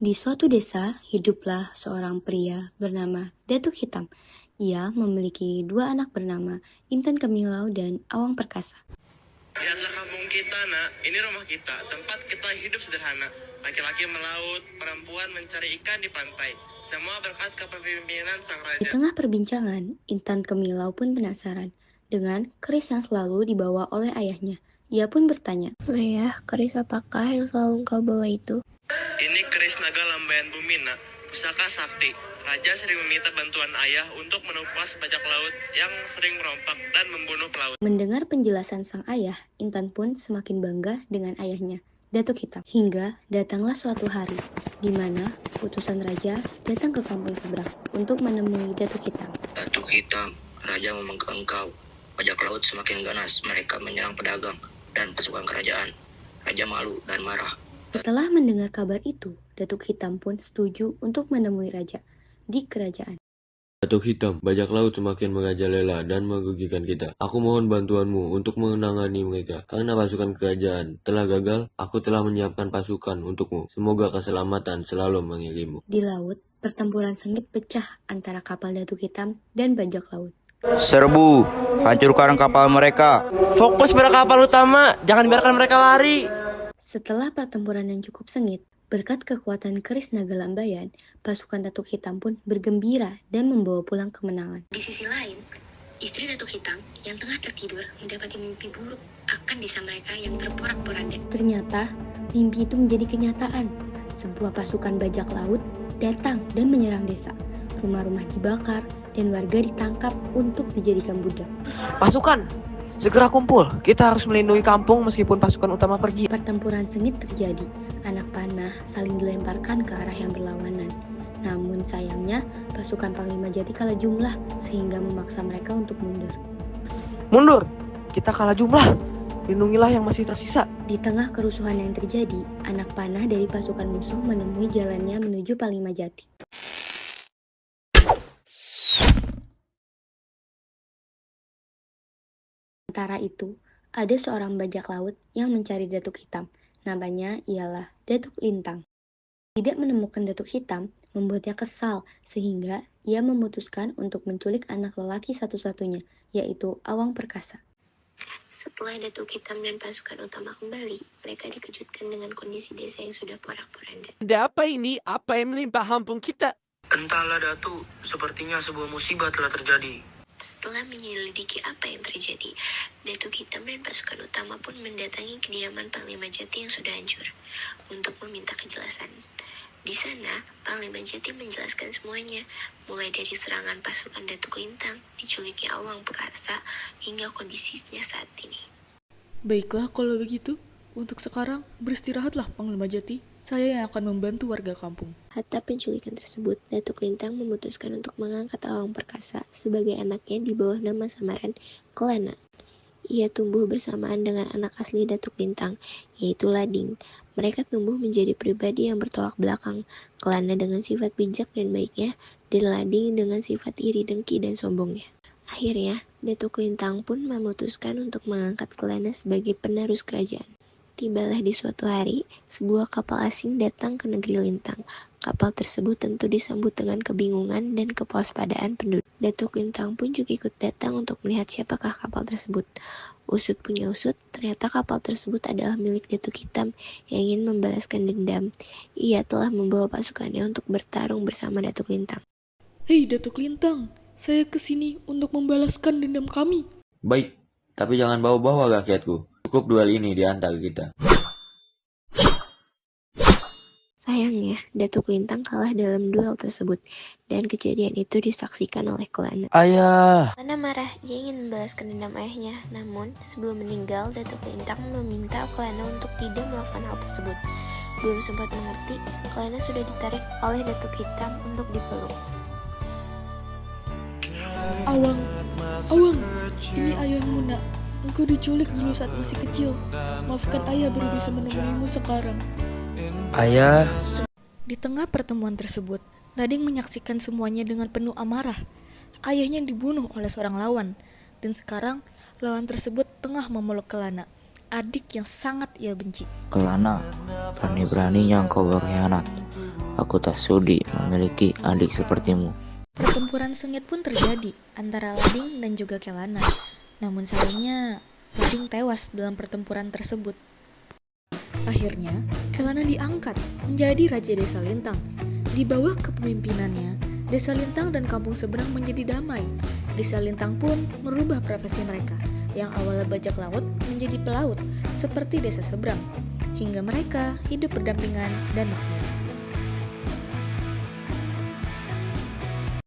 Di suatu desa, hiduplah seorang pria bernama Datuk Hitam. Ia memiliki dua anak bernama Intan Kemilau dan Awang Perkasa. Lihatlah kampung kita, nak. Ini rumah kita, tempat kita hidup sederhana. Laki-laki melaut, perempuan mencari ikan di pantai. Semua berkat kepemimpinan sang Di raja. tengah perbincangan, Intan Kemilau pun penasaran dengan keris yang selalu dibawa oleh ayahnya. Ia pun bertanya, "Ayah, keris apakah yang selalu kau bawa itu?" Ini keris naga lambayan bumi, nak. Pusaka sakti. Raja sering meminta bantuan ayah untuk menumpas bajak laut yang sering merompak dan membunuh pelaut. Mendengar penjelasan sang ayah, Intan pun semakin bangga dengan ayahnya, Datuk Hitam. Hingga datanglah suatu hari, di mana utusan raja datang ke kampung seberang untuk menemui Datuk Hitam. Datuk Hitam, Raja memegang engkau. Bajak laut semakin ganas, mereka menyerang pedagang dan pasukan kerajaan. Raja malu dan marah. Setelah mendengar kabar itu, Datuk Hitam pun setuju untuk menemui raja di kerajaan. Datuk Hitam, bajak laut semakin merajalela dan merugikan kita. Aku mohon bantuanmu untuk menangani mereka. Karena pasukan kerajaan telah gagal, aku telah menyiapkan pasukan untukmu. Semoga keselamatan selalu mengelilingimu. Di laut, pertempuran sengit pecah antara kapal Datuk Hitam dan bajak laut. Serbu, hancurkan kapal mereka. Fokus pada kapal utama, jangan biarkan mereka lari. Setelah pertempuran yang cukup sengit, berkat kekuatan keris naga lambayan, pasukan Datuk Hitam pun bergembira dan membawa pulang kemenangan. Di sisi lain, istri Datuk Hitam yang tengah tertidur mendapati mimpi buruk akan desa mereka yang terporak-poranda. Ternyata, mimpi itu menjadi kenyataan. Sebuah pasukan bajak laut datang dan menyerang desa. Rumah-rumah dibakar dan warga ditangkap untuk dijadikan budak. Pasukan, segera kumpul. Kita harus melindungi kampung meskipun pasukan utama pergi. Pertempuran sengit terjadi. Anak panah saling dilemparkan ke arah yang berlawanan. Namun sayangnya, pasukan Panglima Jati kalah jumlah sehingga memaksa mereka untuk mundur. Mundur, kita kalah jumlah. Lindungilah yang masih tersisa. Di tengah kerusuhan yang terjadi, anak panah dari pasukan musuh menemui jalannya menuju Panglima Jati. Sementara itu, ada seorang bajak laut yang mencari Datuk Hitam. Namanya ialah Datuk Lintang. Tidak menemukan Datuk Hitam membuatnya kesal, sehingga ia memutuskan untuk menculik anak lelaki satu-satunya, yaitu Awang Perkasa. Setelah Datuk Hitam dan pasukan utama kembali, mereka dikejutkan dengan kondisi desa yang sudah porak-poranda. Ada apa ini? Apa yang menimpa kampung kita? Entahlah Datuk, sepertinya sebuah musibah telah terjadi. Setelah menyelidiki apa yang terjadi, Datuk Hitam dan pasukan utama pun mendatangi kediaman Panglima Jati yang sudah hancur untuk meminta kejelasan. Di sana, Panglima Jati menjelaskan semuanya, mulai dari serangan pasukan Datuk Lintang, diculiknya Awang Perkasa, hingga kondisinya saat ini. Baiklah kalau begitu, untuk sekarang beristirahatlah Panglima Jati. Saya yang akan membantu warga kampung. Hatta penculikan tersebut, Datuk Lintang memutuskan untuk mengangkat Awang Perkasa sebagai anaknya di bawah nama samaran Kelana. Ia tumbuh bersamaan dengan anak asli Datuk Lintang, yaitu Lading. Mereka tumbuh menjadi pribadi yang bertolak belakang, Kelana dengan sifat bijak dan baiknya, dan Lading dengan sifat iri dengki dan sombongnya. Akhirnya, Datuk Lintang pun memutuskan untuk mengangkat Kelana sebagai penerus kerajaan. Tibalah di suatu hari, sebuah kapal asing datang ke negeri Lintang. Kapal tersebut tentu disambut dengan kebingungan dan kewaspadaan penduduk. Datuk Lintang pun juga ikut datang untuk melihat siapakah kapal tersebut. Usut punya usut, ternyata kapal tersebut adalah milik Datuk Hitam yang ingin membalaskan dendam. Ia telah membawa pasukannya untuk bertarung bersama Datuk Lintang. Hei Datuk Lintang, saya kesini untuk membalaskan dendam kami. Baik, tapi jangan bawa-bawa rakyatku. Cukup duel ini di antara kita. Sayangnya, Datuk Lintang kalah dalam duel tersebut, dan kejadian itu disaksikan oleh Kelana. Ayah. Kelana marah, dia ingin membalaskan dendam ayahnya. Namun, sebelum meninggal, Datuk Lintang meminta Kelana untuk tidak melakukan hal tersebut. Belum sempat mengerti, Kelana sudah ditarik oleh Datuk Hitam untuk dipeluk. Awang, ini ayahmu nak. Engkau diculik dulu saat masih kecil. Maafkan ayah baru bisa menemuimu sekarang. Ayah, Di tengah pertemuan tersebut, Lading menyaksikan semuanya dengan penuh amarah. Ayahnya dibunuh oleh seorang lawan, dan sekarang lawan tersebut tengah memeluk Kelana, adik yang sangat ia benci. Kelana, berani-beraninya engkau berkhianat. Aku tak sudi memiliki adik sepertimu. Pertempuran sengit pun terjadi antara Lading dan juga Kelana. Namun sayangnya, Lading tewas dalam pertempuran tersebut. Akhirnya, Kelana diangkat menjadi Raja Desa Lintang. Di bawah kepemimpinannya, Desa Lintang dan kampung seberang menjadi damai. Desa Lintang pun merubah profesi mereka, yang awalnya bajak laut menjadi pelaut, seperti desa seberang. Hingga mereka hidup berdampingan dan makmur.